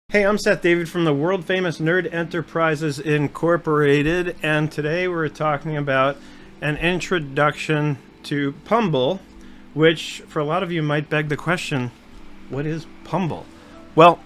Hey, I'm Seth David from the world famous Nerd Enterprises Incorporated, and today we're talking about an introduction to Pumble, which for a lot of you might beg the question, what is Pumble? Well,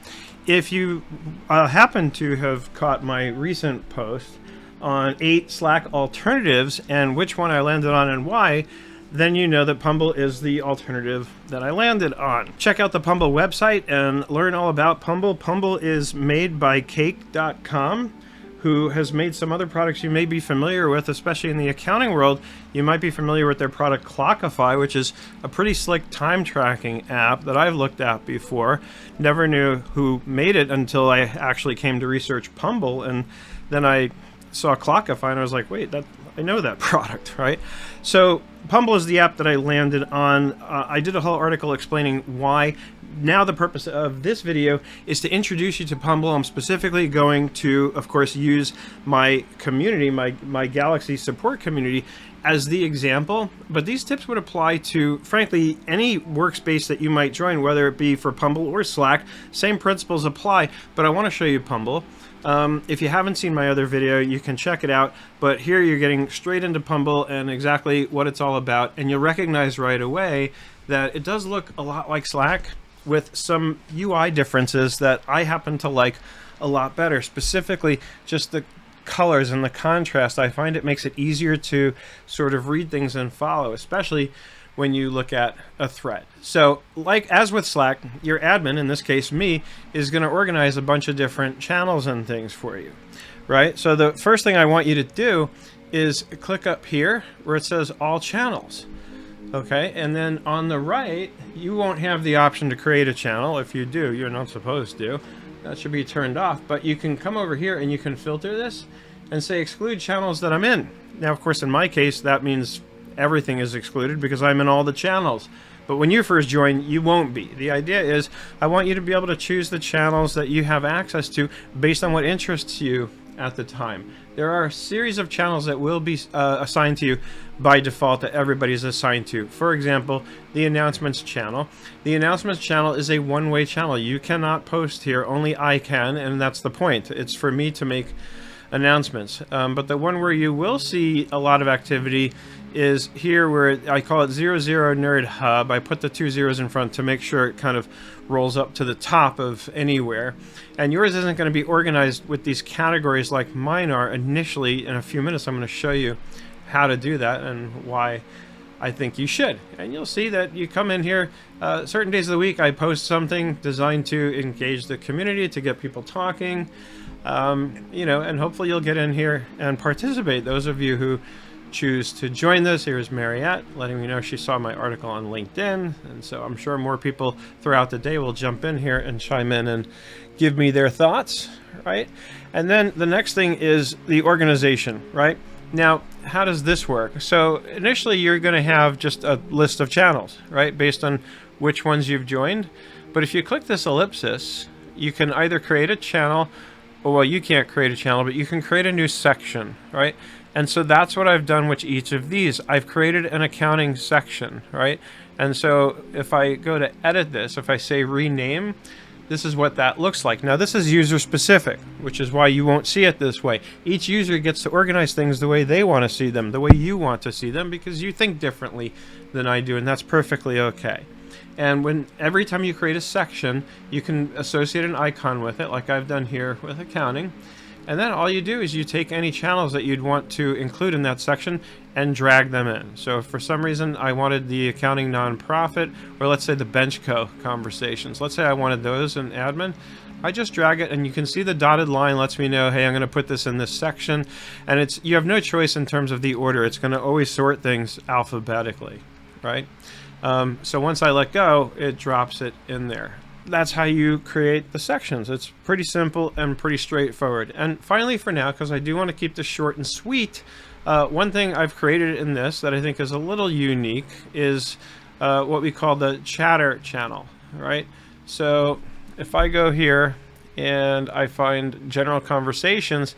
if you happen to have caught my recent post on 8 Slack alternatives and which one I landed on and why, then you know that Pumble is the alternative that I landed on. Check out the Pumble website and learn all about Pumble. Pumble is made by Cake.com, who has made some other products you may be familiar with, especially in the accounting world. You might be familiar with their product Clockify, which is a pretty slick time tracking app that I've looked at before. Never knew who made it until I actually came to research Pumble, and then I saw Clockify and I was like, wait, I know that product, right? So Pumble is the app that I landed on. I did a whole article explaining why. Now the purpose of this video is to introduce you to Pumble. I'm specifically going to, of course, use my community, my Galaxy support community, as the example. But these tips would apply to, frankly, any workspace that you might join, whether it be for Pumble or Slack. Same principles apply, but I want to show you Pumble. If you haven't seen my other video, you can check it out, but here you're getting straight into Pumble and exactly what it's all about, and you'll recognize right away that it does look a lot like Slack with some UI differences that I happen to like a lot better, specifically just the colors and the contrast. I find it makes it easier to sort of read things and follow, especially when you look at a thread. So like as with Slack, your admin, in this case me, is going to organize a bunch of different channels and things for you, right? So the first thing I want you to do is click up here where it says all channels. Okay, and then on the right, you won't have the option to create a channel. If you do, you're not supposed to. That should be turned off, but you can come over here and you can filter this and say exclude channels that I'm in. Now, of course, in my case, that means everything is excluded because I'm in all the channels. But when you first join, you won't be. The idea is I want you to be able to choose the channels that you have access to based on what interests you at the time. There are a series of channels that will be assigned to you by default that everybody's assigned to. For example, the announcements channel. The announcements channel is a one-way channel. You cannot post here, only I can, and that's the point. It's for me to make announcements. But the one where you will see a lot of activity is here where I call it 00 Nerd Hub. I put the 2 zeros in front to make sure it kind of rolls up to the top of anywhere. And yours isn't going to be organized with these categories like mine are initially. In a few minutes I'm going to show you how to do that and why I think you should. And you'll see that you come in here, certain days of the week I post something designed to engage the community, to get people talking, you know, and hopefully you'll get in here and participate. Those of you who choose to join this, here's Mariette letting me know she saw my article on LinkedIn, and so I'm sure more people throughout the day will jump in here and chime in and give me their thoughts, right? And then the next thing is the organization, right? Now, how does this work? So initially you're going to have just a list of channels, right, based on which ones you've joined. But if you click this ellipsis, you can either create a channel, or well, you can't create a channel, but you can create a new section, right? And so that's what I've done with each of these. I've created an accounting section, right? And so if I go to edit this, if I say rename, this is what that looks like. Now this is user specific, which is why you won't see it this way. Each user gets to organize things the way they want to see them, the way you want to see them, because you think differently than I do, and that's perfectly okay. And every time you create a section, you can associate an icon with it, like I've done here with accounting. And then all you do is you take any channels that you'd want to include in that section and drag them in. So if for some reason I wanted the accounting nonprofit, or let's say the Benchco conversations, let's say I wanted those in admin, I just drag it and you can see the dotted line lets me know, hey, I'm going to put this in this section. And you have no choice in terms of the order. It's going to always sort things alphabetically, right? So once I let go, it drops it in there. That's how you create the sections. It's pretty simple and pretty straightforward. And finally, for now, because I do want to keep this short and sweet, one thing I've created in this that I think is a little unique is what we call the chatter channel, right? So if I go here and I find general conversations,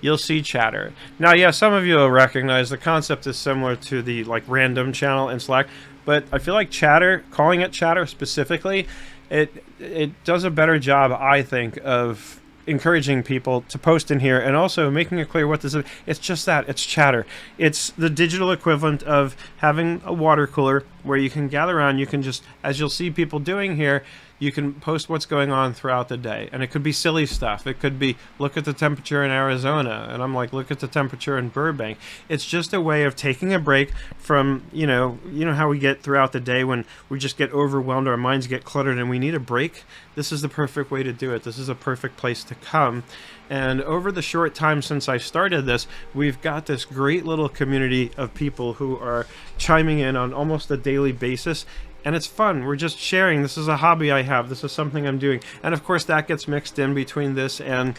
you'll see chatter. Now, yeah, some of you will recognize the concept is similar to the like random channel in Slack, but I feel like chatter, calling it chatter specifically, it does a better job, I think, of encouraging people to post in here and also making it clear what this is. It's just that. It's chatter. It's the digital equivalent of having a water cooler where you can gather around. You can just, as you'll see people doing here, you can post what's going on throughout the day. And it could be silly stuff. It could be, look at the temperature in Arizona. And I'm like, look at the temperature in Burbank. It's just a way of taking a break from, you know how we get throughout the day when we just get overwhelmed, our minds get cluttered, and we need a break. This is the perfect way to do it. This is a perfect place to come. And over the short time since I started this, we've got this great little community of people who are chiming in on almost a daily basis. And it's fun. We're just sharing. This is a hobby I have. This is something I'm doing. And of course, that gets mixed in between this and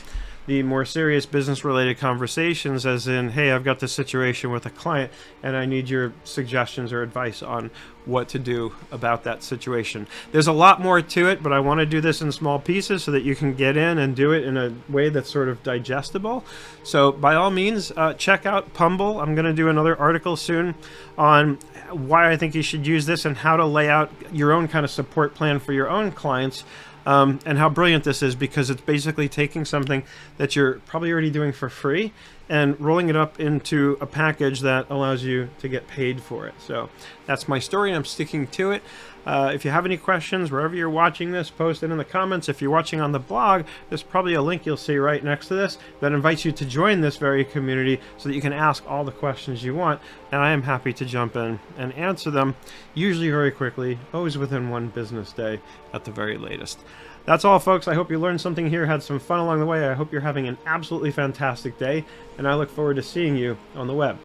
the more serious business-related conversations, as in, hey, I've got this situation with a client, and I need your suggestions or advice on what to do about that situation. There's a lot more to it, but I want to do this in small pieces so that you can get in and do it in a way that's sort of digestible. So by all means, check out Pumble. I'm going to do another article soon on why I think you should use this and how to lay out your own kind of support plan for your own clients. And how brilliant this is, because it's basically taking something that you're probably already doing for free and rolling it up into a package that allows you to get paid for it. So that's my story, and I'm sticking to it. If you have any questions, wherever you're watching this, post it in the comments. If you're watching on the blog, there's probably a link you'll see right next to this that invites you to join this very community so that you can ask all the questions you want, and I am happy to jump in and answer them, usually very quickly, always within one business day at the very latest. That's all, folks. I hope you learned something here, had some fun along the way. I hope you're having an absolutely fantastic day, and I look forward to seeing you on the web.